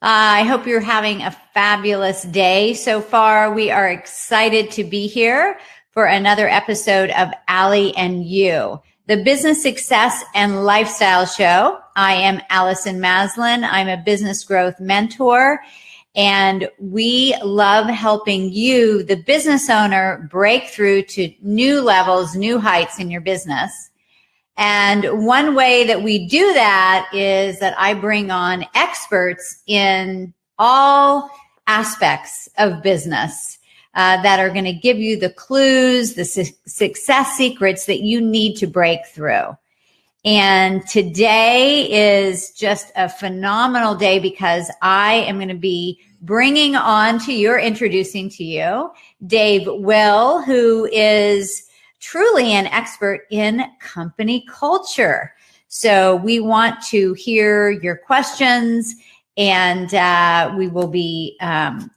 I hope you're having a fabulous day so far. We are excited to be here for another episode of Allie and You, the business success and lifestyle show. I am Allison Maslan. I'm a business growth mentor, and we love helping you, the business owner, break through to new levels, new heights in your business. And one way that we do that is that I bring on experts in all aspects of business that are going to give you the clues, the success secrets that you need to break through. And today is just a phenomenal day because I am going to be bringing on to you, or introducing to you, Dave Will, who is truly an expert in company culture. So we want to hear your questions, and we will be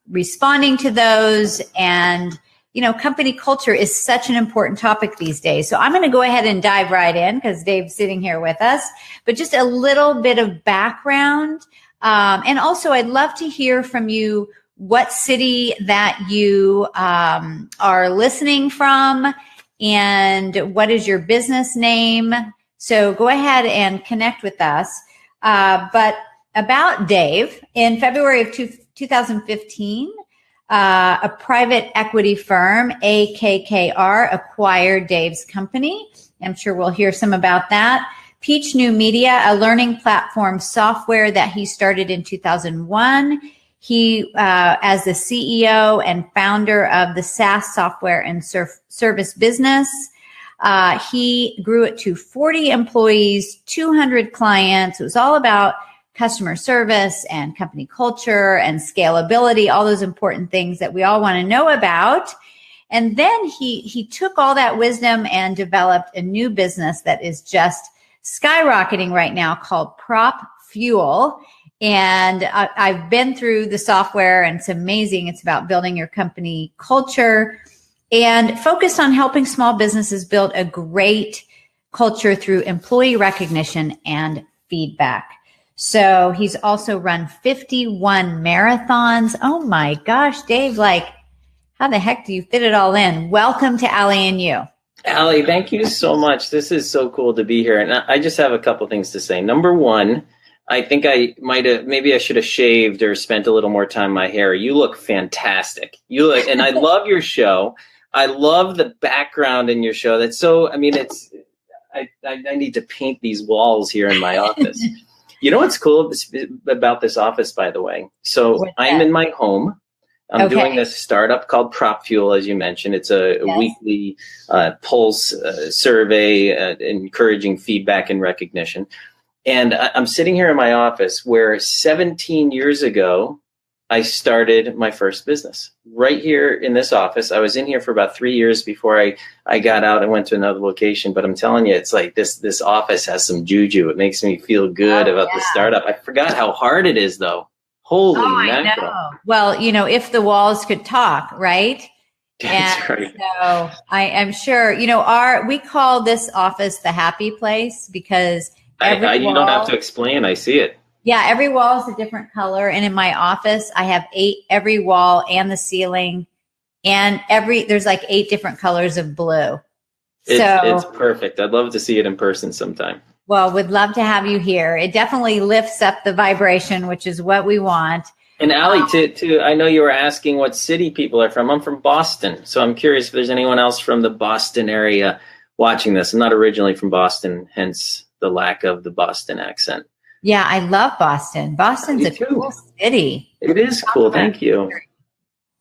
responding to those. And, you know, company culture is such an important topic these days. So I'm going to go ahead and dive right in because Dave's sitting here with us, but just a little bit of background. And also I'd love to hear from you what city that you are listening from, and what is your business name? So go ahead and connect with us. But about Dave, in February of 2015, a private equity firm, AKKR, acquired Dave's company. I'm sure we'll hear some about that. Peach New Media, a learning platform software that he started in 2001. He, as the CEO and founder of the SaaS software and service business, he grew it to 40 employees, 200 clients. It was all about customer service and company culture and scalability, all those important things that we all want to know about. And then he took all that wisdom and developed a new business that is just skyrocketing right now called PropFuel. And I've been through the software, and it's amazing. It's about building your company culture and focused on helping small businesses build a great culture through employee recognition and feedback. So he's also run 51 marathons. Oh my gosh, Dave, like, how the heck do you fit it all in? Welcome to Allie and You. Allie, thank you so much. This is so cool to be here. And I just have a couple things to say. Number one, I think maybe I should have shaved or spent a little more time in my hair. You look fantastic. You look, and I love your show. I love the background in your show. That's so, I mean, I need to paint these walls here in my office. You know what's cool about this office, by the way? So I'm in my home. I'm doing this startup called PropFuel, as you mentioned. It's a weekly pulse survey, encouraging feedback and recognition. And I'm sitting here in my office where 17 years ago, I started my first business right here in this office. I was in here for about 3 years before I got out and went to another location. But I'm telling you, it's like this office has some juju. It makes me feel good about the startup. I forgot how hard it is, though. Holy mackerel. I know. Well, you know, if the walls could talk, right? That's right. So I am sure, you know, we call this office the happy place because you don't have to explain. I see it. Yeah, every wall is a different color. And in my office, I have every wall and the ceiling, and there's like 8 different colors of blue. It's perfect. I'd love to see it in person sometime. Well, would love to have you here. It definitely lifts up the vibration, which is what we want. And Allie, I know you were asking what city people are from. I'm from Boston. So I'm curious if there's anyone else from the Boston area watching this. I'm not originally from Boston, hence the lack of the Boston accent. Yeah, I love Boston. Boston's a cool city. It is cool. Thank you.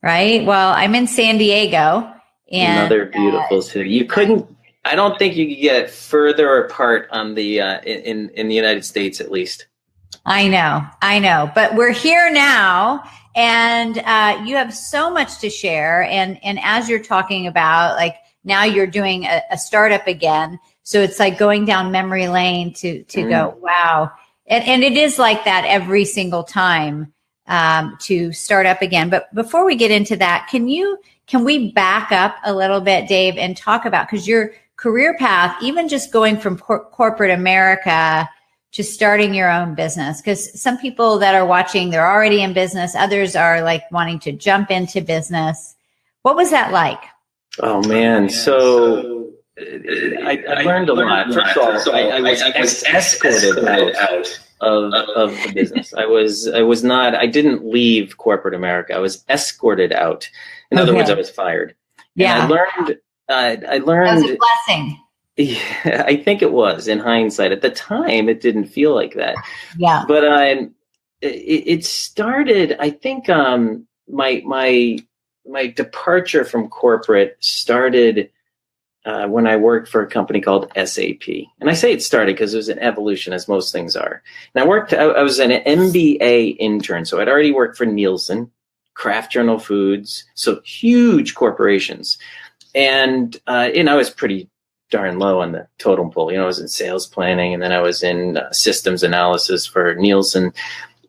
Right? Well, I'm in San Diego. And another beautiful city. I don't think you could get further apart on the in the United States, at least. I know. But we're here now, and you have so much to share. And as you're talking about, like, now you're doing a startup again. So it's like going down memory lane to go, wow. And it is like that every single time to start up again. But before we get into that, can we back up a little bit, Dave, and talk about, because your career path, even just going from corporate America to starting your own business? Because some people that are watching, they're already in business. Others are like wanting to jump into business. What was that like? Oh man. So I learned a lot. First of all, I was escorted out of the business. I didn't leave corporate America. I was escorted out. In other words, I was fired. Yeah. And I learned. That was a blessing. Yeah, I think it was, in hindsight. At the time, it didn't feel like that. Yeah. But it started, I think, my departure from corporate started when I worked for a company called SAP. And I say it started because it was an evolution, as most things are. And I was an MBA intern. So I'd already worked for Nielsen, Kraft Journal Foods, so huge corporations. And I was pretty darn low on the totem pole. I was in sales planning, and then I was in systems analysis for Nielsen.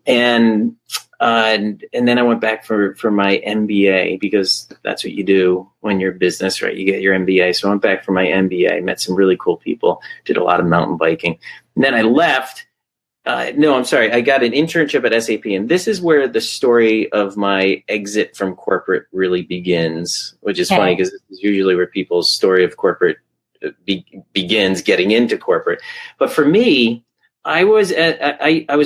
And then I went back for my MBA, because that's what you do when you're business, right? You get your MBA. So I went back for my MBA, met some really cool people, did a lot of mountain biking. And then I left. I got an internship at SAP. And this is where the story of my exit from corporate really begins, which is funny, because this is usually where people's story of corporate begins, getting into corporate. But for me, I was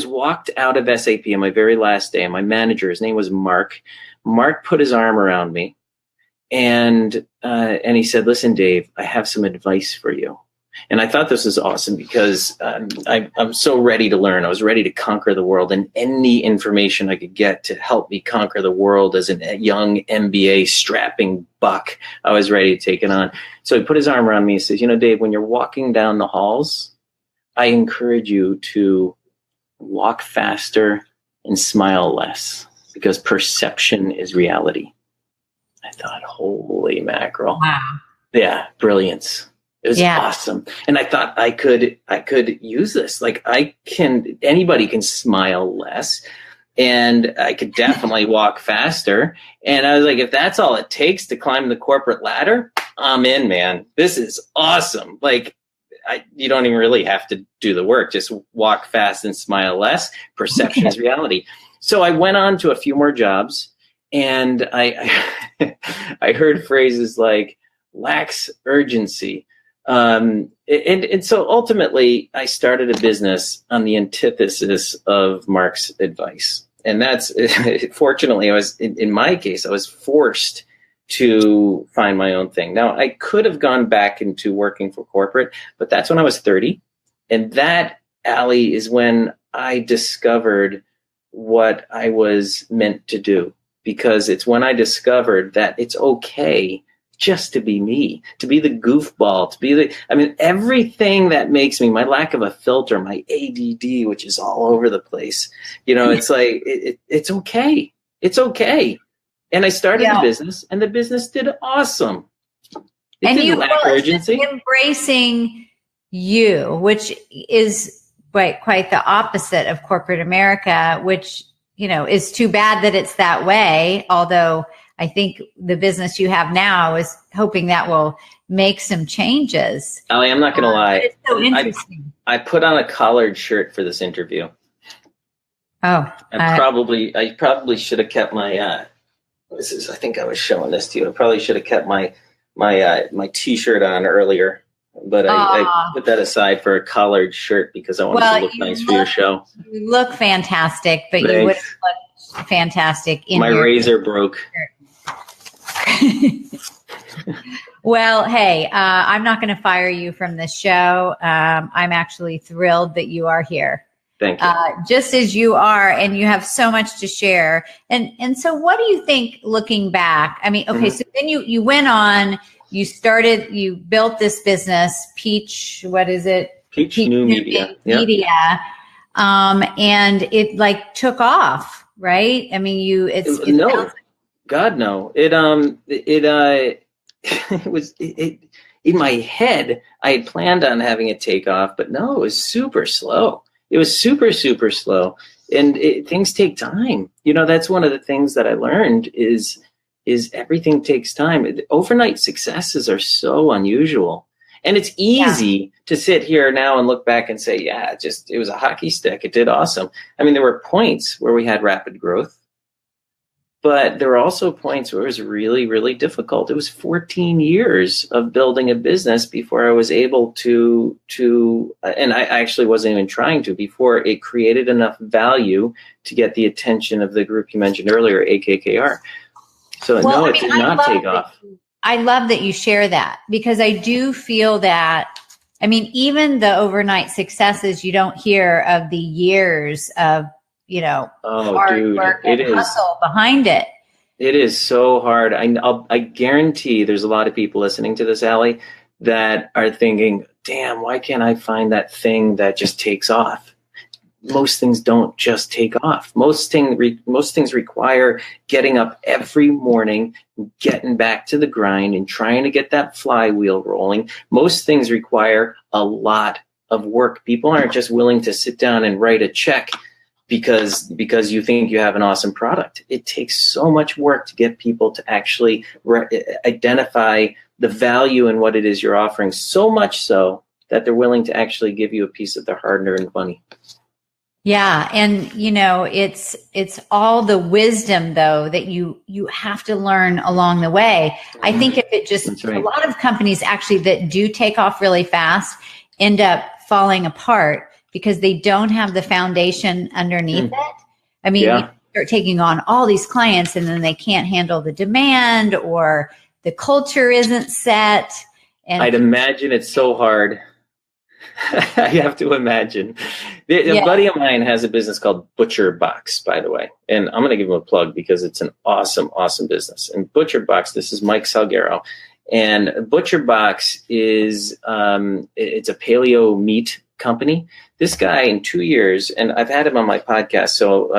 walked out of SAP on my very last day, and my manager, his name was Mark. Mark put his arm around me, and he said, "Listen, Dave, I have some advice for you." And I thought this was awesome, because I'm so ready to learn. I was ready to conquer the world, and any information I could get to help me conquer the world as a young MBA strapping buck, I was ready to take it on. So he put his arm around me and says, "Dave, when you're walking down the halls, I encourage you to walk faster and smile less, because perception is reality." I thought, holy mackerel. Wow. Yeah, brilliance. It was awesome. And I thought I could use this. Like, anybody can smile less, and I could definitely walk faster. And I was like, if that's all it takes to climb the corporate ladder, I'm in, man. This is awesome. Like, you don't even really have to do the work. Just walk fast and smile less. Perception is reality. So I went on to a few more jobs, and I heard phrases like lacks urgency. And so ultimately I started a business on the antithesis of Mark's advice. And that's, fortunately, in my case, I was forced to find my own thing. Now, I could have gone back into working for corporate, but that's when I was 30. And that, Allie, is when I discovered what I was meant to do, because it's when I discovered that it's okay just to be me, to be the goofball, everything that makes me, my lack of a filter, my ADD, which is all over the place. It's like, it's okay. It's okay. And I started the business, and the business did awesome. It didn't lack urgency. Embracing you, which is quite the opposite of corporate America, which, is too bad that it's that way. Although I think the business you have now is hoping that will make some changes. Allie, I'm not going to lie. It's so interesting. I put on a collared shirt for this interview. Oh, I probably should have kept my, I think I was showing this to you. I probably should have kept my t-shirt on earlier, but I put that aside for a collared shirt because I wanted to look nice for your show. You look fantastic, but you would look fantastic in my razor broke. Well, hey, I'm not going to fire you from this show. I'm actually thrilled that you are here. Thank you. Just as you are, and you have so much to share. And so what do you think, looking back? I mean, okay, so then you went on, you built this business, Peach, what is it? Peach New Media. And it took off, right? I mean, God, no. It was in my head. I had planned on having it take off, but no, it was super slow. It was super, super slow, and things take time. That's one of the things that I learned is everything takes time. Overnight successes are so unusual, And it's easy to sit here now and look back and say, yeah, it was a hockey stick. It did awesome. I mean, there were points where we had rapid growth, but there were also points where it was really, really difficult. It was 14 years of building a business before I was able to, and I actually wasn't even trying to, before it created enough value to get the attention of the group you mentioned earlier, AKKR. So no, it did not take off. I love that you share that, because I do feel that, I mean, even the overnight successes, you don't hear of the years of, hard work and hustle behind it. It is so hard. I guarantee there's a lot of people listening to this, Allie, that are thinking, damn, why can't I find that thing that just takes off? Most things don't just take off. Most things require getting up every morning, getting back to the grind and trying to get that flywheel rolling. Most things require a lot of work. People aren't just willing to sit down and write a check because you think you have an awesome product. It takes so much work to get people to actually identify the value in what it is you're offering, so much so that they're willing to actually give you a piece of their hard-earned money. Yeah. And, it's all the wisdom, though, that you have to learn along the way. I think if it just, a lot of companies actually that do take off really fast end up falling apart because they don't have the foundation underneath it. I mean, you start taking on all these clients and then they can't handle the demand, or the culture isn't set. And I'd imagine it's so hard. I have to imagine. A buddy of mine has a business called Butcher Box, by the way. And I'm going to give him a plug because it's an awesome, awesome business. And Butcher Box, this is Mike Salguero. And Butcher Box is, it's a paleo meat company. This guy in 2 years, and I've had him on my podcast, so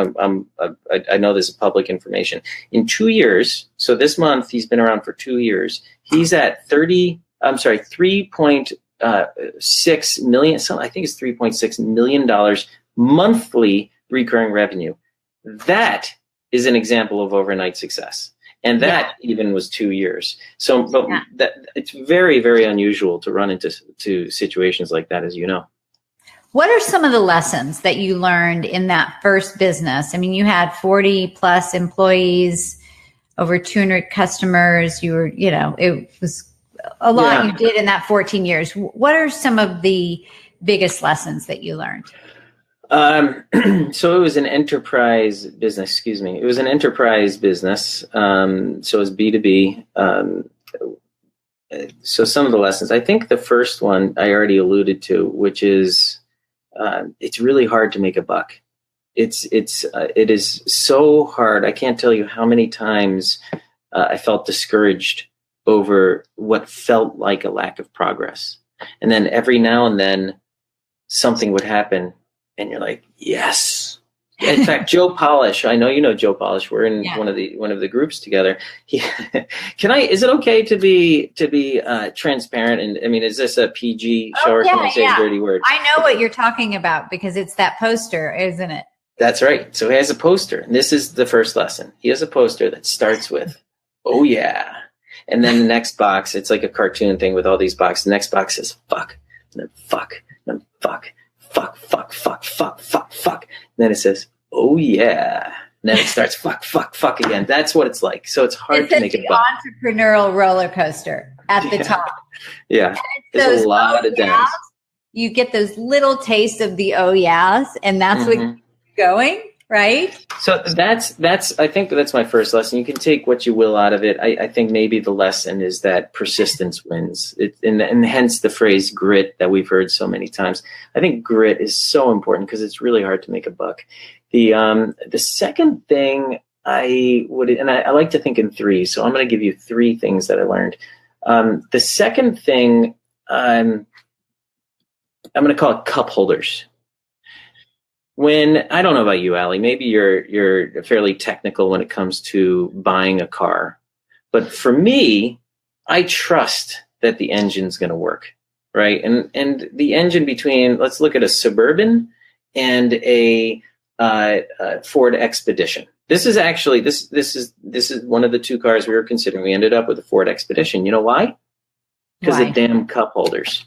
I know this is public information. In 2 years, so this month he's been around for 2 years, he's at 3.6 million, I think it's $3.6 million monthly recurring revenue. That is an example of overnight success. And that even was 2 years. So that it's very, very unusual to run into situations like that, as you know. What are some of the lessons that you learned in that first business? I mean, you had 40 plus employees, over 200 customers. You were, it was a lot you did in that 14 years. What are some of the biggest lessons that you learned? So it was an enterprise business, It was an enterprise business. So it was B2B. So some of the lessons, I think the first one I already alluded to, which is, it's really hard to make a buck. It is so hard. I can't tell you how many times I felt discouraged over what felt like a lack of progress. And then every now and then something would happen and you're like, yes. In fact, Joe Polish, I know you know Joe Polish. We're in one of the groups together. Is it okay to be transparent? And I mean, is this a PG show or can I say a dirty word? I know what you're talking about because it's that poster, isn't it? That's right. So he has a poster. And this is the first lesson. He has a poster that starts with, oh yeah. And then the next box, it's like a cartoon thing with all these boxes. The next box says fuck, and then fuck, and then fuck, fuck, fuck, fuck, fuck, fuck, fuck. And then it says, oh yeah. And then it starts fuck, fuck, fuck again. That's what it's like. So it's hard to make a buck. Entrepreneurial roller coaster at the top. Yeah. There's a lot of downs. You get those little tastes of the oh yeahs, and that's what keeps going. Right. So I think that's my first lesson. You can take what you will out of it. I think maybe the lesson is that persistence wins. And hence the phrase grit that we've heard so many times. I think grit is so important because it's really hard to make a buck. The second thing I like to think in three. So I'm going to give you three things that I learned. The second thing I'm going to call it cup holders. When, I don't know about you, Allie, maybe you're fairly technical when it comes to buying a car. But for me, I trust that the engine's going to work, right? And the engine between, let's look at a Suburban and a Ford Expedition. This is actually, this is one of the two cars we were considering. We ended up with a Ford Expedition. You know why? Because of damn cup holders.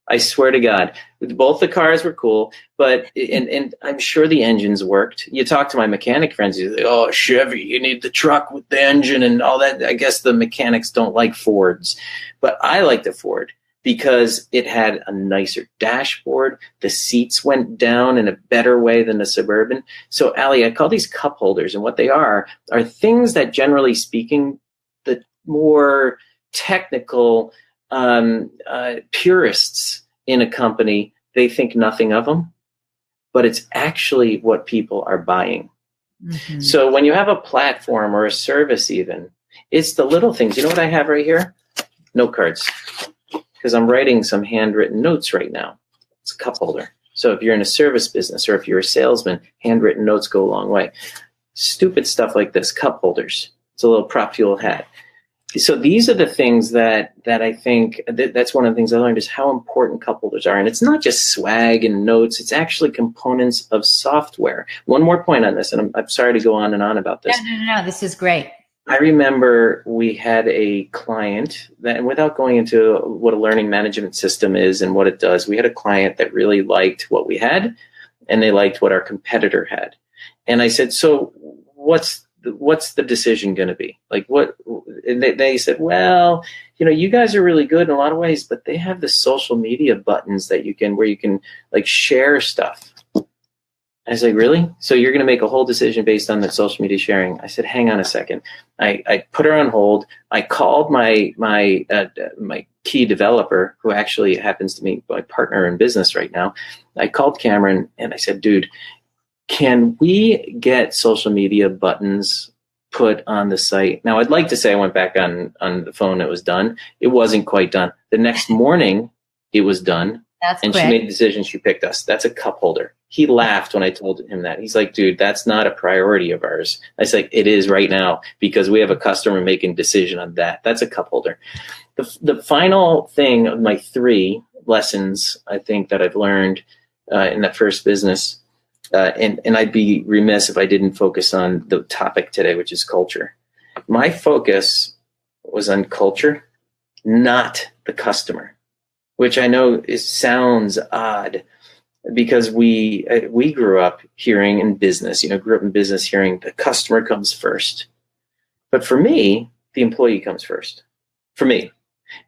I swear to God, both the cars were cool, but and I'm sure the engines worked. You talk to my mechanic friends, you say, "Oh, Chevy, you need the truck with the engine and all that." I guess the mechanics don't like Fords, but I like the Ford because it had a nicer dashboard. The seats went down in a better way than the Suburban. So, Allie, I call these cup holders, and what they are things that, generally speaking, the more technical purists in a company, they think nothing of them, but it's actually what people are buying. Mm-hmm. So when you have a platform or a service, even, it's the little things. You know what I have right here? Note cards, because I'm writing some handwritten notes right now. It's a cup holder. So if you're in a service business or if you're a salesman, handwritten notes go a long way. Stupid stuff like this, cup holders. It's a little PropFuel hat. So these are the things that I think that's one of the things I learned is how important cup holders are. And it's not just swag and notes. It's actually components of software. One more point on this, and I'm sorry to go on and on about this. No. This is great. I remember we had a client that, and without going into what a learning management system is and what it does, we had a client that really liked what we had, and they liked what our competitor had. And I said, so what's the decision going to be? Like what? And they said, well, you guys are really good in a lot of ways, but they have the social media buttons where you can like share stuff. I was like, really? So you're going to make a whole decision based on the social media sharing? I said, hang on a second. I put her on hold. I called my key developer, who actually happens to be my partner in business right now. I called Cameron and I said, dude, can we get social media buttons put on the site? Now, I'd like to say I went back on the phone. It was done. It wasn't quite done. The next morning, it was done. That's and quick. She made a decision. She picked us. That's a cup holder. He laughed when I told him that. He's like, dude, that's not a priority of ours. I was like, it is right now because we have a customer making a decision on that. That's a cup holder. The final thing of my 3 lessons, I think, that I've learned in that first business, and I'd be remiss if I didn't focus on the topic today, which is culture. My focus was on culture, not the customer, which I know sounds odd because we grew up hearing in business, hearing the customer comes first. But for me, the employee comes first. For me,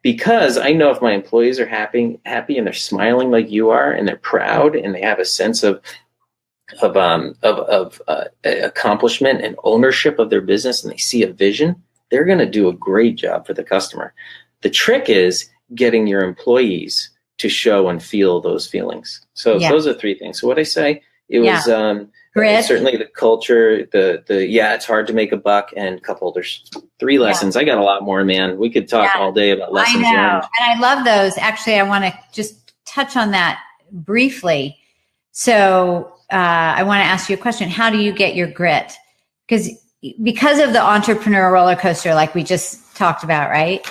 because I know if my employees are happy and they're smiling like you are, and they're proud and they have a sense of accomplishment and ownership of their business, and they see a vision, they're going to do a great job for the customer. The trick is getting your employees to show and feel those feelings. So Those are 3 things. So what I say, it was certainly the culture, the it's hard to make a buck, and cup holders. 3 lessons. I got a lot more, man. We could talk all day about lessons I know. learned. And I love those. Actually, I want to just touch on that briefly. So I want to ask you a question. How do you get your grit? Because of the entrepreneur roller coaster, like we just talked about, right?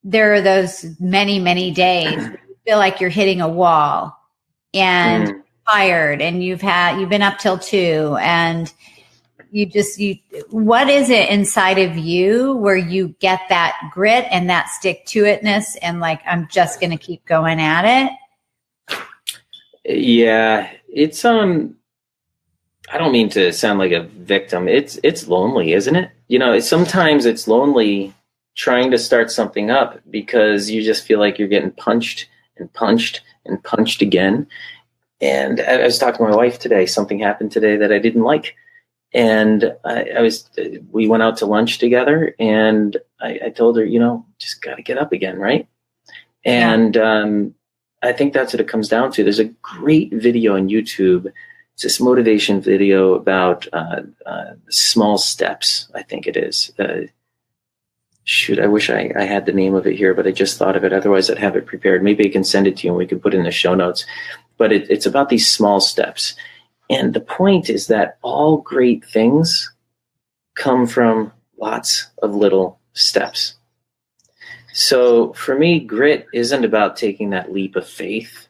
There are those many, many days where you feel like you're hitting a wall and tired, and you've been up till 2, and what is it inside of you where you get that grit and that stick to itness and like, I'm just going to keep going at it? Yeah, it's I don't mean to sound like a victim. It's lonely, isn't it? Sometimes it's lonely trying to start something up because you just feel like you're getting punched and punched and punched again. And I was talking to my wife today. Something happened today that I didn't like, and we went out to lunch together, and I told her, just got to get up again, right? And I think that's what it comes down to. There's a great video on YouTube. It's this motivation video about small steps, I think it is. I wish I had the name of it here, but I just thought of it. Otherwise, I'd have it prepared. Maybe I can send it to you and we can put it in the show notes. But it's about these small steps. And the point is that all great things come from lots of little steps. So for me, grit isn't about taking that leap of faith.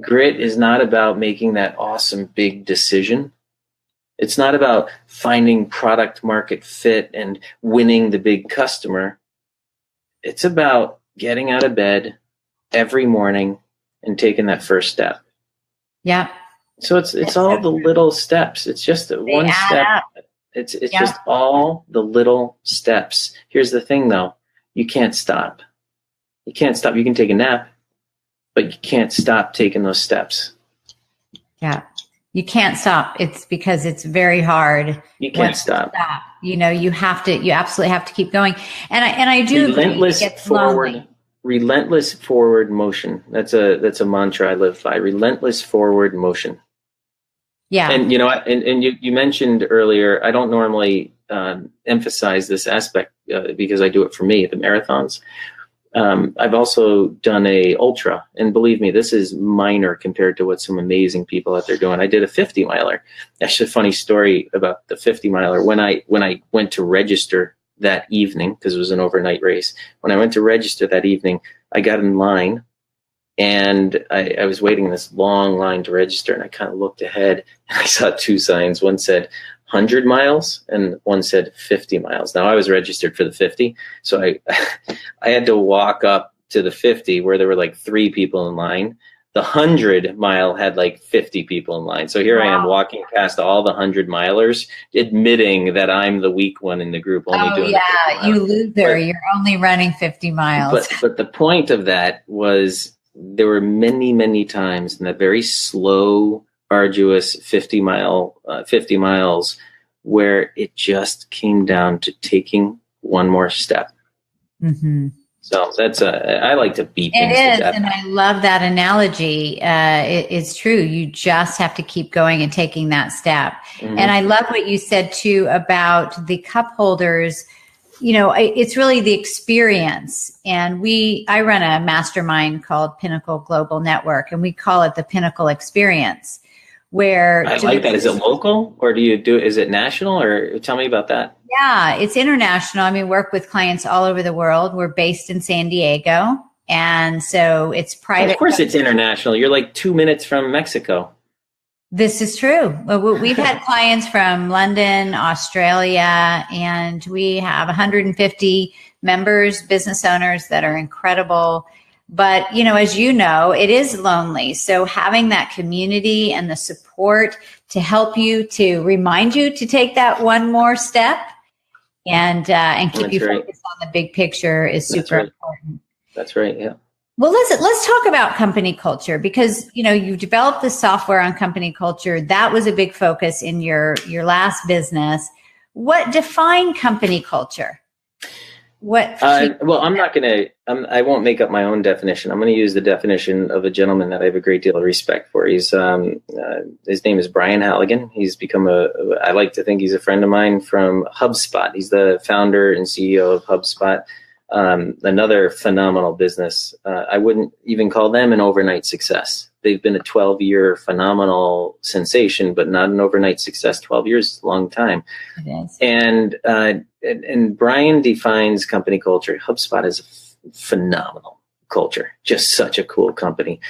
Grit is not about making that awesome big decision. It's not about finding product market fit and winning the big customer. it's about getting out of bed every morning and taking that first step. Yeah. So it's all the little steps. It's just one step. Up. It's just all the little steps. Here's the thing though. You can't stop. You can't stop. You can take a nap, but you can't stop taking those steps. Yeah. You can't stop. It's because it's very hard. You can't stop. You know, you absolutely have to keep going. And I do relentless forward, relentless forward motion. That's a mantra I live by. Relentless forward motion. Yeah. And you know, and you mentioned earlier, I don't normally emphasize this aspect because I do it for me, the marathons. I've also done a ultra, and believe me, this is minor compared to what some amazing people out there doing. I did a 50 miler. Actually, a funny story about the 50 miler. When I went to register that evening, because it was an overnight race, when I went to register that evening, I got in line, and I was waiting in this long line to register, and I kind of looked ahead, and I saw two signs. One said 100 miles and one said 50 miles. Now I was registered for the 50. So I had to walk up to the 50 where there were like 3 people in line. The 100 mile had like 50 people in line. So here I am walking past all the 100 milers, admitting that I'm the weak one in the group. You lose there. You're only running 50 miles. But the point of that was there were many, many times in that very slow, arduous 50 miles where it just came down to taking one more step. Mm-hmm. So I like to beat things to death. And I love that analogy. It's true. You just have to keep going and taking that step. Mm-hmm. And I love what you said too about the cup holders. You know, it's really the experience. And I run a mastermind called Pinnacle Global Network, and we call it the Pinnacle Experience. Where I like that. Is it local or is it national, or tell me about that? Yeah, it's international. I mean, work with clients all over the world. We're based in San Diego. And so it's private. Of course it's international. You're like 2 minutes from Mexico. This is true. We've had clients from London, Australia, and we have 150 members, business owners that are incredible. But, you know, as you know, it is lonely. So having that community and the support to help you, to remind you to take that one more step and keep you focused on the big picture is super important. That's right. Yeah. Well, let's talk about company culture, because, you know, you developed the software on company culture. That was a big focus in your last business. What defined company culture? Well, I won't make up my own definition. I'm going to use the definition of a gentleman that I have a great deal of respect for. His name is Brian Halligan. He's become I like to think he's a friend of mine from HubSpot. He's the founder and CEO of HubSpot. Another phenomenal business. I wouldn't even call them an overnight success. They've been a 12-year phenomenal sensation, but not an overnight success. 12 years is a long time. It is. And Brian defines company culture. HubSpot is a phenomenal culture, just such a cool company.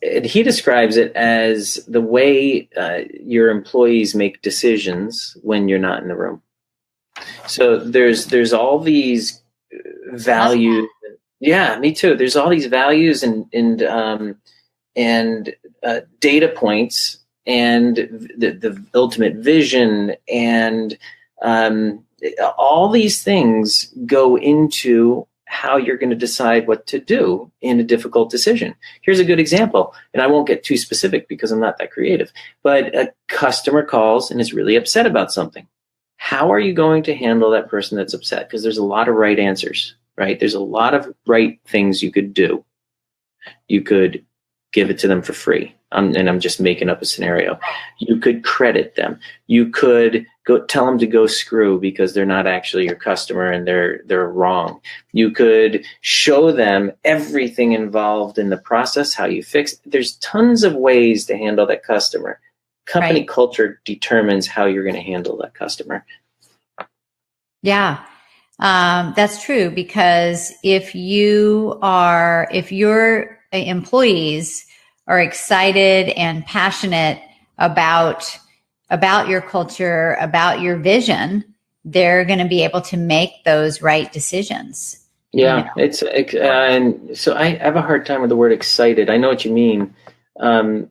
And he describes it as the way your employees make decisions when you're not in the room. So there's all these values. Yeah, me too. There's all these values and data points and the ultimate vision and all these things go into how you're going to decide what to do in a difficult decision. Here's a good example, and I won't get too specific because I'm not that creative, but a customer calls and is really upset about something. How are you going to handle that person that's upset? Because there's a lot of right answers, right? There's a lot of right things you could do. You could give it to them for free. And I'm just making up a scenario. You could credit them. You could go tell them to go screw because they're not actually your customer and they're wrong. You could show them everything involved in the process, how you fix. There's tons of ways to handle that customer. Company culture determines how you're going to handle that customer. Yeah, that's true. Because if your employees are excited and passionate about your culture, about your vision, they're going to be able to make those right decisions. Yeah, and so I have a hard time with the word excited. I know what you mean. Um,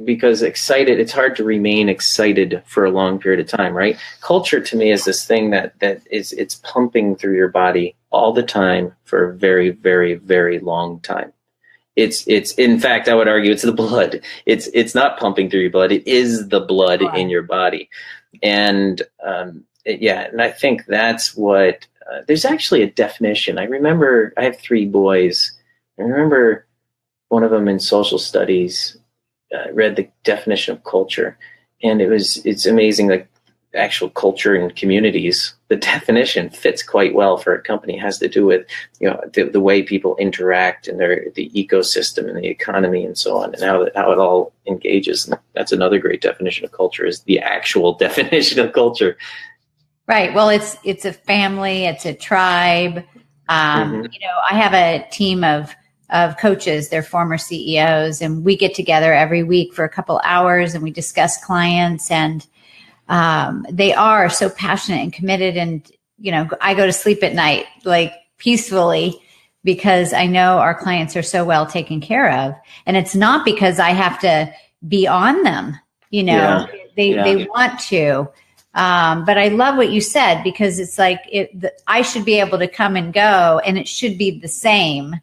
because excited, it's hard to remain excited for a long period of time, right? Culture to me is this thing it's pumping through your body all the time for a very, very, very long time. It's in fact, I would argue it's the blood. It's not pumping through your blood. It is the blood in your body. And and I think that's what there's actually a definition. I remember I have 3 boys. I remember one of them in social studies read the definition of culture, and it's amazing. Like actual culture in communities, the definition fits quite well for a company. It has to do with the way people interact and the ecosystem and the economy and so on, and how it all engages. And that's another great definition of culture, is the actual definition of culture. Right. Well, it's a family, it's a tribe. I have a team of coaches, they're former CEOs, and we get together every week for a couple hours and we discuss clients, and they are so passionate and committed. And, I go to sleep at night, like peacefully, because I know our clients are so well taken care of. And it's not because I have to be on them, they want to. But I love what you said, because it's like I should be able to come and go, and it should be the same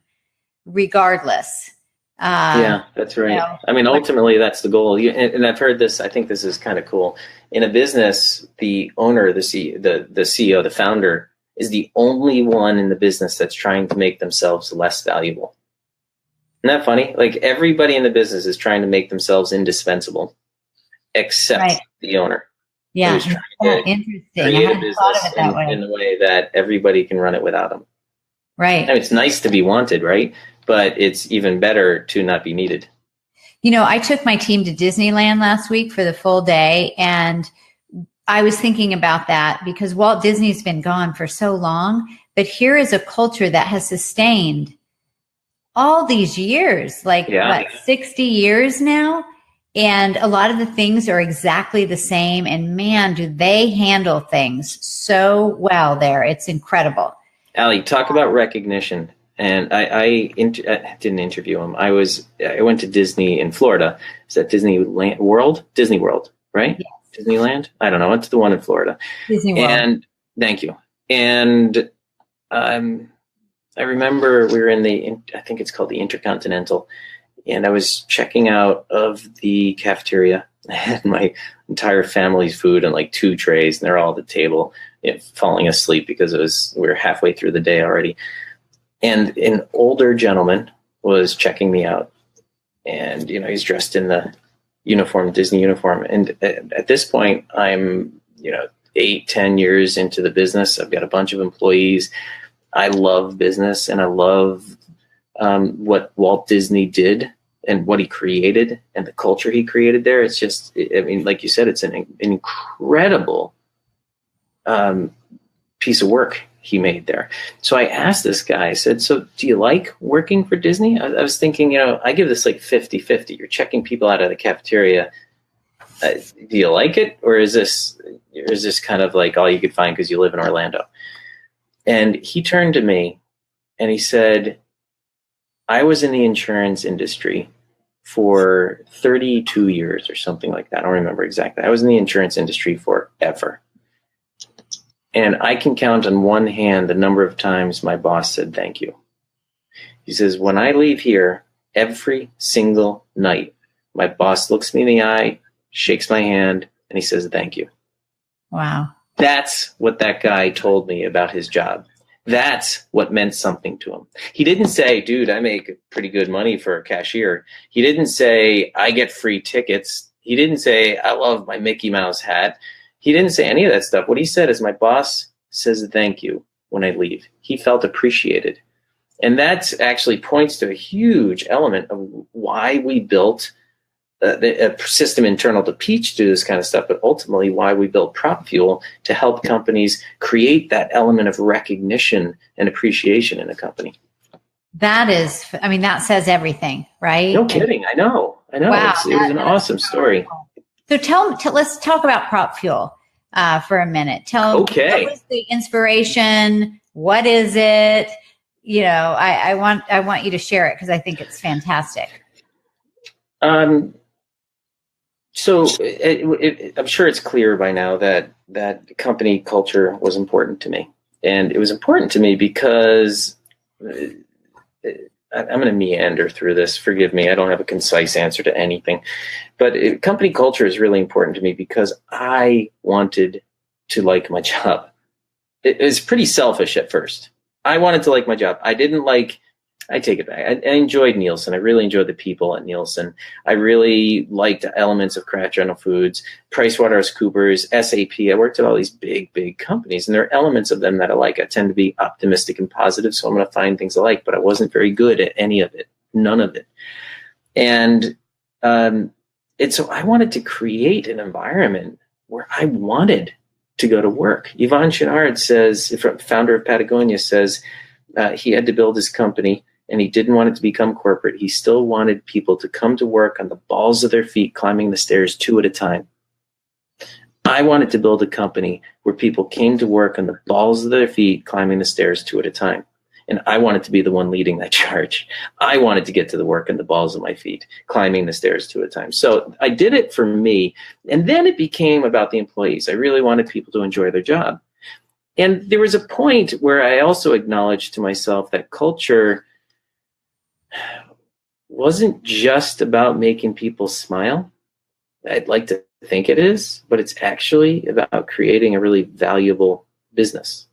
regardless. That's right. I mean, ultimately, that's the goal. And I've heard this. I think this is kind of cool. In a business, the owner, the CEO, the founder, is the only one in the business that's trying to make themselves less valuable. Isn't that funny? Like everybody in the business is trying to make themselves indispensable, except the owner. Yeah, who's trying to interesting. create a business in the way that everybody can run it without him. Right. I mean, it's nice to be wanted, right? But it's even better to not be needed. I took my team to Disneyland last week for the full day, and I was thinking about that because Walt Disney's been gone for so long, but here is a culture that has sustained all these years, 60 years now? And a lot of the things are exactly the same. And man, do they handle things so well there. It's incredible. Allie, talk about recognition. And I didn't interview him. I went to Disney in Florida. Is that Disney World? Disney World, right? Yes. Disneyland? I don't know. It's the one in Florida. Disney World. And thank you. And I remember we were in I think it's called the Intercontinental. And I was checking out of the cafeteria. I had my entire family's food on 2 trays, and they're all at the table, falling asleep because we were halfway through the day already. And an older gentleman was checking me out, and he's dressed in the uniform, Disney uniform. And at this point, I'm 8-10 years into the business. I've got a bunch of employees. I love business, and I love what Walt Disney did and what he created and the culture he created there. It's just, like you said, it's an incredible piece of work he made there. So I asked this guy, I said, so do you like working for Disney? I was thinking, I give this 50-50. You're checking people out of the cafeteria. Do you like it? Or is this kind of like all you could find because you live in Orlando? And he turned to me and he said, I was in the insurance industry for 32 years or something like that. I don't remember exactly. I was in the insurance industry forever. And I can count on one hand the number of times my boss said thank you. He says, when I leave here every single night, my boss looks me in the eye, shakes my hand, and he says thank you. Wow. That's what that guy told me about his job. That's what meant something to him. He didn't say, dude, I make pretty good money for a cashier. He didn't say, I get free tickets. He didn't say, I love my Mickey Mouse hat. He didn't say any of that stuff. What he said is, my boss says thank you when I leave. He felt appreciated. And that actually points to a huge element of why we built a system internal to Peach to do this kind of stuff, but ultimately why we built PropFuel to help companies create that element of recognition and appreciation in a company. That says everything, right? No kidding. I know. Wow, it was an awesome story. So let's talk about PropFuel for a minute. What was the inspiration? What is it? I want you to share it because I think it's fantastic. So I'm sure it's clear by now that company culture was important to me. And it was important to me because I'm going to meander through this. Forgive me. I don't have a concise answer to anything. But company culture is really important to me because I wanted to like my job. It was pretty selfish at first. I wanted to like my job. I take it back. I enjoyed Nielsen. I really enjoyed the people at Nielsen. I really liked elements of Kraft General Foods, PricewaterhouseCoopers, SAP. I worked at all these big companies, and there are elements of them that I like. I tend to be optimistic and positive, so I'm going to find things I like, but I wasn't very good at any of it, none of it. And so I wanted to create an environment where I wanted to go to work. Yvon Chouinard says, founder of Patagonia, says he had to build his company and he didn't want it to become corporate. He still wanted people to come to work on the balls of their feet, climbing the stairs 2 at a time. I wanted to build a company where people came to work on the balls of their feet, climbing the stairs 2 at a time. And I wanted to be the one leading that charge. I wanted to get to the work on the balls of my feet, climbing the stairs 2 at a time. So I did it for me. And then it became about the employees. I really wanted people to enjoy their job. And there was a point where I also acknowledged to myself that culture wasn't just about making people smile. I'd like to think it is, but it's actually about creating a really valuable business.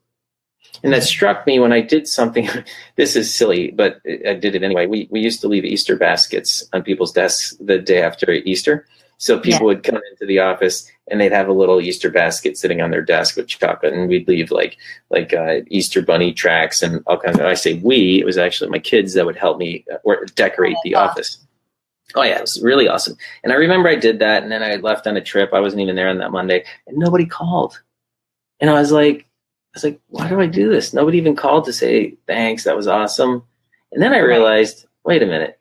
And that struck me when I did something. This is silly, but I did it anyway. We used to leave Easter baskets on people's desks the day after Easter. So people would come into the office and they'd have a little Easter basket sitting on their desk with chocolate, and we'd leave like Easter bunny tracks and all kinds of. I say we, it was actually my kids that would help me or decorate the office. Oh yeah, it was really awesome. And I remember I did that, and then I left on a trip. I wasn't even there on that Monday, and nobody called. And I was like, why do I do this? Nobody even called to say thanks. That was awesome. And then I realized, wait a minute.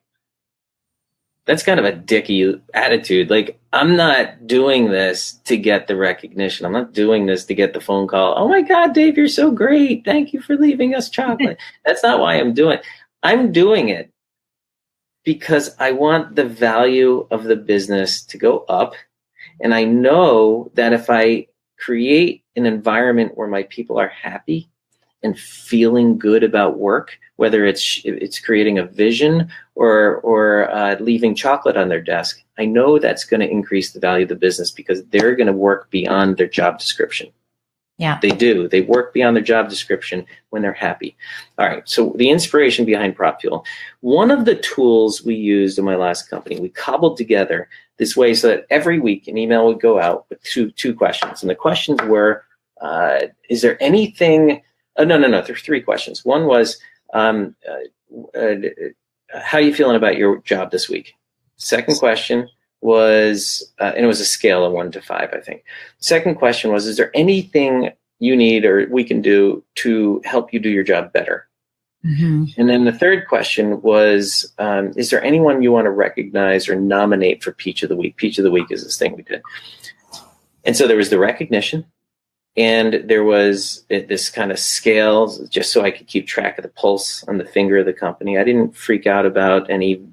That's kind of a dicky attitude. Like, I'm not doing this to get the recognition. I'm not doing this to get the phone call. Oh my God, Dave, you're so great. Thank you for leaving us chocolate. That's not why I'm doing it. I'm doing it because I want the value of the business to go up. And I know that if I create an environment where my people are happy and feeling good about work, whether it's creating a vision or leaving chocolate on their desk, I know that's going to increase the value of the business because they're going to work beyond their job description. Yeah, they do. They work beyond their job description when they're happy. All right. So the inspiration behind PropFuel, one of the tools we used in my last company, we cobbled together this way so that every week an email would go out with two questions. And the questions were, is there anything? No. There's 3 questions. One was, how are you feeling about your job this week? Second question was, and it was a scale of 1 to 5, I think. Second question was, is there anything you need or we can do to help you do your job better? Mm-hmm. And then the third question was, is there anyone you want to recognize or nominate for Peach of the Week? Peach of the Week is this thing we did. And so there was the recognition. And there was this kind of scale just so I could keep track of the pulse on the finger of the company. I didn't freak out about any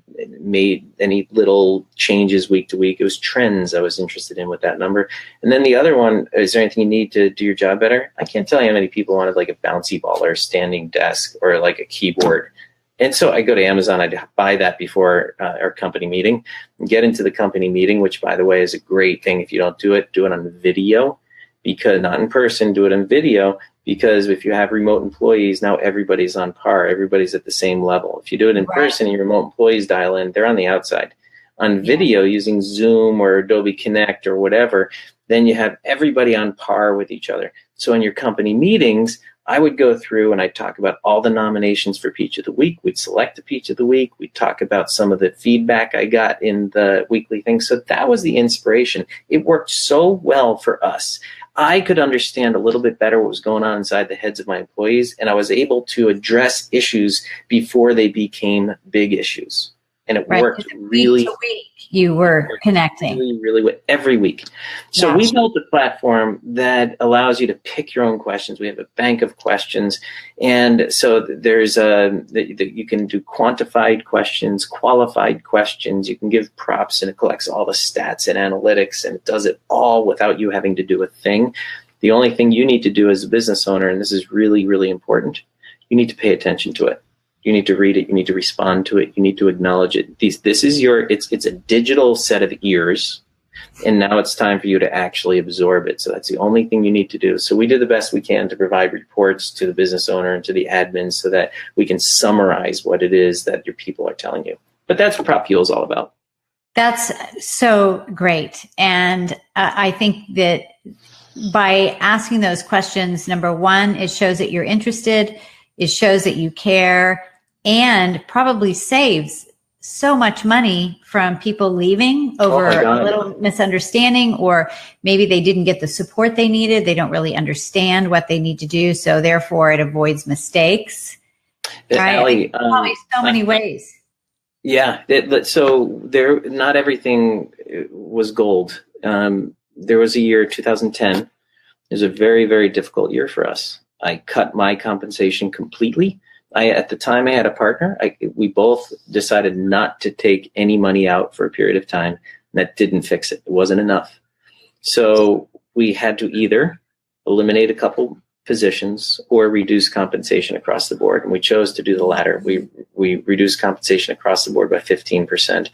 little changes week to week. It was trends I was interested in with that number. And then the other one, is there anything you need to do your job better? I can't tell you how many people wanted like a bouncy ball or a standing desk or like a keyboard. And so I go to Amazon, I buy that before our company meeting, and get into the company meeting, which by the way is a great thing. If you don't do it on video. Because not in person, do it on video, because if you have remote employees, now everybody's on par. Everybody's at the same level. If you do it in person and your remote employees dial in, they're on the outside. On video, using Zoom or Adobe Connect or whatever, then you have everybody on par with each other. So in your company meetings, I would go through and I'd talk about all the nominations for Peach of the Week. We'd select a Peach of the Week. We'd talk about some of the feedback I got in the weekly thing. So that was the inspiration. It worked so well for us. I could understand a little bit better what was going on inside the heads of my employees, and I was able to address issues before they became big issues. and it Right. worked really. Week to week, you were connecting. Really every week. So Yeah. we built a platform that allows you to pick your own questions. We have a bank of questions. And so there's you can do quantified questions, qualified questions. You can give props, and it collects all the stats and analytics, and it does it all without you having to do a thing. The only thing you need to do as a business owner, and this is really, really important, you need to pay attention to it. You need to read it. You need to respond to it. You need to acknowledge it. This is it's a digital set of ears, and now it's time for you to actually absorb it. So that's the only thing you need to do. So we do the best we can to provide reports to the business owner and to the admins so that we can summarize what it is that your people are telling you. But that's what PropFuel is all about. That's so great. And I think that by asking those questions, number one, it shows that you're interested. It shows that you care, and probably saves so much money from people leaving over a little misunderstanding, or maybe they didn't get the support they needed. They don't really understand what they need to do. So therefore it avoids mistakes. Right? Allie, probably so many ways. Yeah. So not everything was gold. There was a year, 2010. It was a very, very difficult year for us. I cut my compensation completely. At the time I had a partner. We both decided not to take any money out for a period of time. And that didn't fix it. It wasn't enough. So we had to either eliminate a couple positions or reduce compensation across the board. And we chose to do the latter. We reduced compensation across the board by 15%.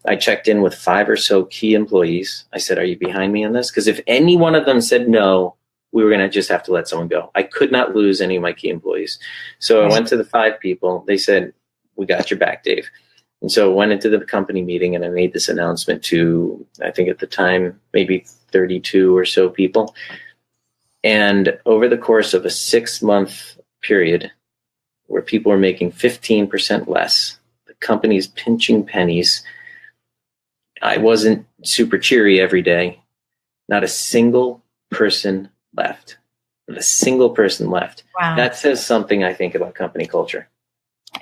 I checked in with 5 or so key employees. I said, are you behind me on this? Because if any one of them said no, we were going to just have to let someone go. I could not lose any of my key employees. So I went to the 5 people. They said, we got your back, Dave. And so I went into the company meeting and I made this announcement to, I think at the time, maybe 32 or so people. And over the course of a 6-month period where people were making 15% less, the company's pinching pennies, I wasn't super cheery every day. Not a single person left. Not a single person left. Wow. That says something, I think, about company culture.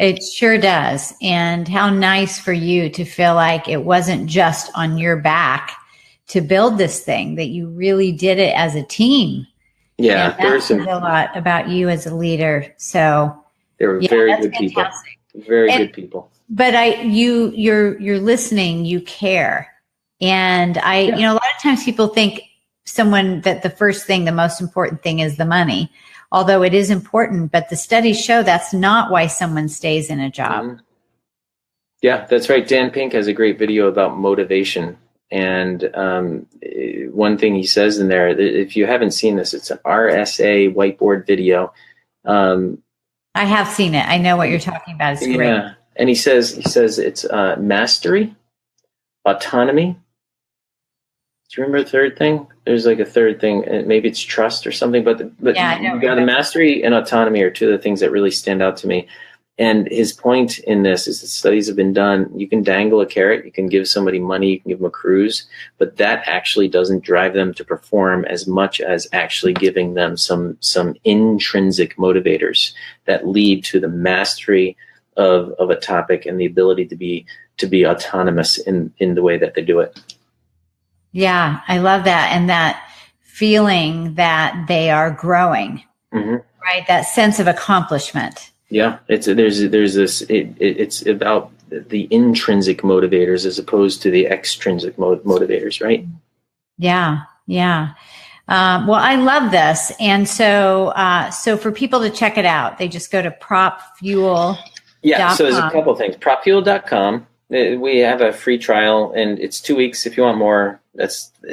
It sure does. And how nice for you to feel like it wasn't just on your back to build this thing, that you really did it as a team. Yeah, that says a lot about you as a leader. So they were very good people. Very good people. But you're listening, you care. And a lot of times people think that the most important thing is the money, although it is important, but the studies show that's not why someone stays in a job. Mm-hmm. Yeah, that's right. Dan Pink has a great video about motivation. And one thing he says in there, if you haven't seen this, it's an RSA whiteboard video. I have seen it. I know what you're talking about. It's great. Yeah. And he says it's mastery, autonomy. Do you remember the third thing? There's like a third thing, and maybe it's trust or something. But you got the mastery and autonomy are two of the things that really stand out to me. And his point in this is that studies have been done. You can dangle a carrot, you can give somebody money, you can give them a cruise, but that actually doesn't drive them to perform as much as actually giving them some intrinsic motivators that lead to the mastery of a topic and the ability to be autonomous in the way that they do it. Yeah, I love that. And that feeling that they are growing, right? That sense of accomplishment. Yeah, it's about the intrinsic motivators as opposed to the extrinsic motivators, right? Yeah. Well, I love this, and so for people to check it out, they just go to PropFuel. Yeah, so there's a couple of things. PropFuel.com. We have a free trial, and it's 2 weeks. If you want more,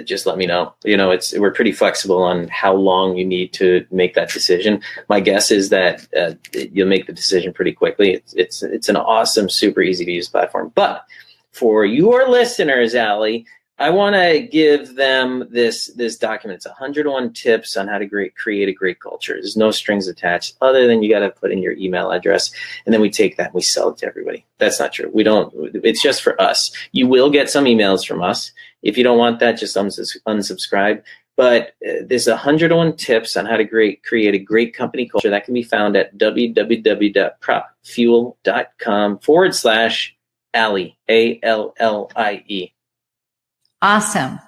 just let me know. We're pretty flexible on how long you need to make that decision. My guess is that you'll make the decision pretty quickly. It's an awesome, super easy to use platform. But for your listeners, Allie, I want to give them this document. It's 101 tips on how to create a great culture. There's no strings attached other than you got to put in your email address, and then we take that and we sell it to everybody. That's not true. We don't. It's just for us. You will get some emails from us. If you don't want that, just unsubscribe. But there's 101 tips on how to create a great company culture that can be found at www.propfuel.com/Allie. Allie, Allie. Awesome.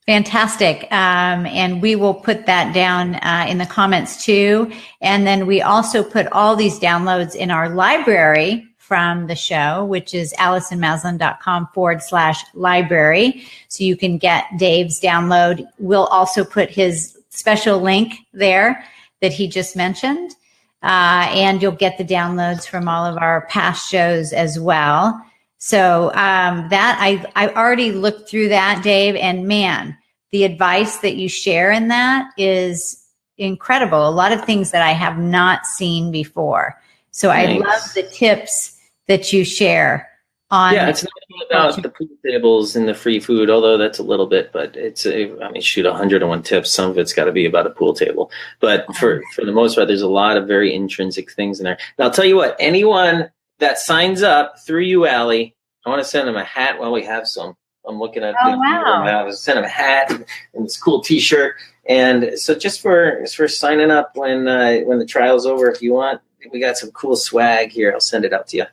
Fantastic. And we will put that down in the comments too. And then we also put all these downloads in our library from the show, which is AllisonMaslan.com/library. So you can get Dave's download. We'll also put his special link there that he just mentioned. And you'll get the downloads from all of our past shows as well. So that I already looked through that, Dave, and man, the advice that you share in that is incredible. A lot of things that I have not seen before. So Thanks. I love the tips that you share on. Yeah, it's not about the pool tables and the free food, although that's a little bit, but it's, 101 tips. Some of it's got to be about a pool table. But for the most part, there's a lot of very intrinsic things in there. And I'll tell you what, anyone that signs up through you, Allie, I want to send them a hat while we have some. I'm looking at wow. Send them a hat and this cool T-shirt. And so just for signing up when the trial's over, if you want, we got some cool swag here. I'll send it out to you.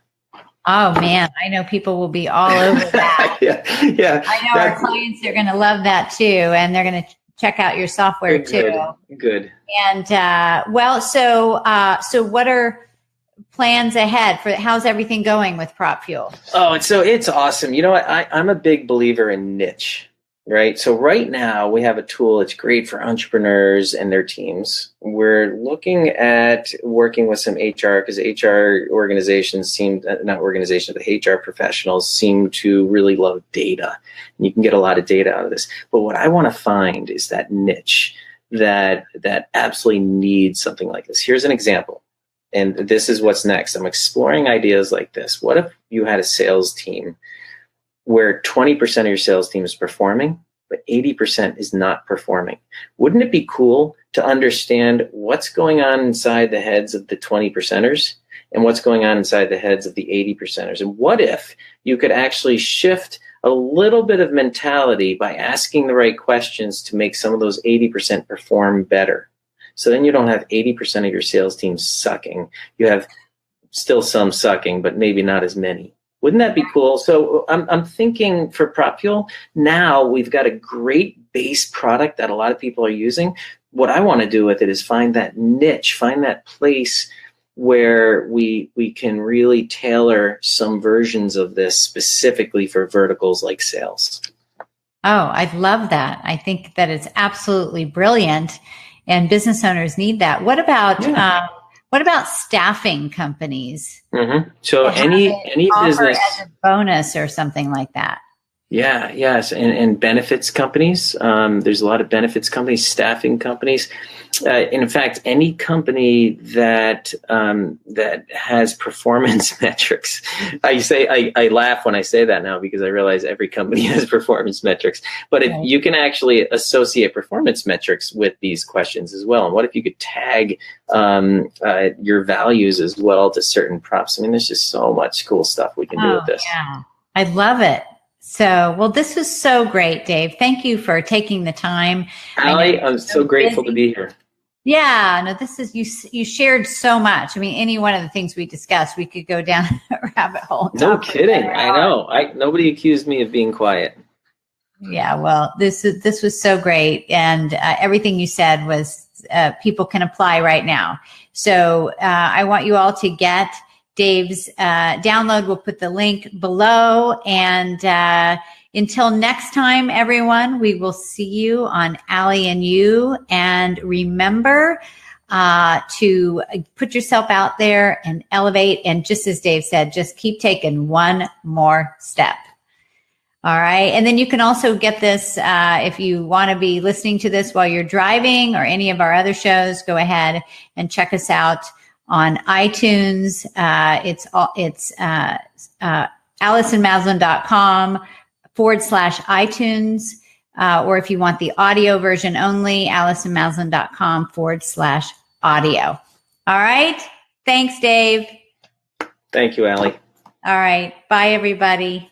Oh man, I know people will be all over that. yeah. I know our clients are going to love that too, and they're going to check out your software too. Good. And so what are plans ahead for? How's everything going with PropFuel? Oh, it's awesome. You know what? I'm a big believer in niche. Right. So right now we have a tool that's great for entrepreneurs and their teams. We're looking at working with some HR because HR organizations not organizations, but HR professionals seem to really love data. And you can get a lot of data out of this. But what I want to find is that niche that absolutely needs something like this. Here's an example. And this is what's next. I'm exploring ideas like this. What if you had a sales team where 20% of your sales team is performing, but 80% is not performing? Wouldn't it be cool to understand what's going on inside the heads of the 20%ers and what's going on inside the heads of the 80%ers? And what if you could actually shift a little bit of mentality by asking the right questions to make some of those 80% perform better? So then you don't have 80% of your sales team sucking. You have still some sucking, but maybe not as many. Wouldn't that be cool? So I'm thinking for PropFuel, now we've got a great base product that a lot of people are using. What I want to do with it is find that niche, find that place where we can really tailor some versions of this specifically for verticals like sales. Oh, I love that. I think that it's absolutely brilliant, and business owners need that. What about staffing companies? Mm-hmm. So any business as a bonus or something like that. Yeah, yes, and benefits companies. There's a lot of benefits companies, staffing companies. In fact, any company that has performance metrics. I laugh when I say that now because I realize every company has performance metrics. But if you can actually associate performance metrics with these questions as well, and what if you could tag your values as well to certain props? I mean, there's just so much cool stuff we can do with this. Yeah, I love it. So, well, this was so great, Dave. Thank you for taking the time. Allie, I'm so grateful to be here. Yeah, no, this is, you shared so much. I mean, any one of the things we discussed, we could go down a rabbit hole. No kidding. I know. Nobody accused me of being quiet. Yeah, well, this was so great. And everything you said was people can apply right now. So I want you all to get Dave's download. We'll put the link below. And until next time, everyone, we will see you on Allie and You. And remember to put yourself out there and elevate. And just as Dave said, just keep taking one more step. All right. And then you can also get this if you want to be listening to this while you're driving or any of our other shows, go ahead and check us out on iTunes. It's AllisonMaslan.com/iTunes. Or if you want the audio version only, AllisonMaslan.com/audio. All right. Thanks, Dave. Thank you, Allie. All right. Bye, everybody.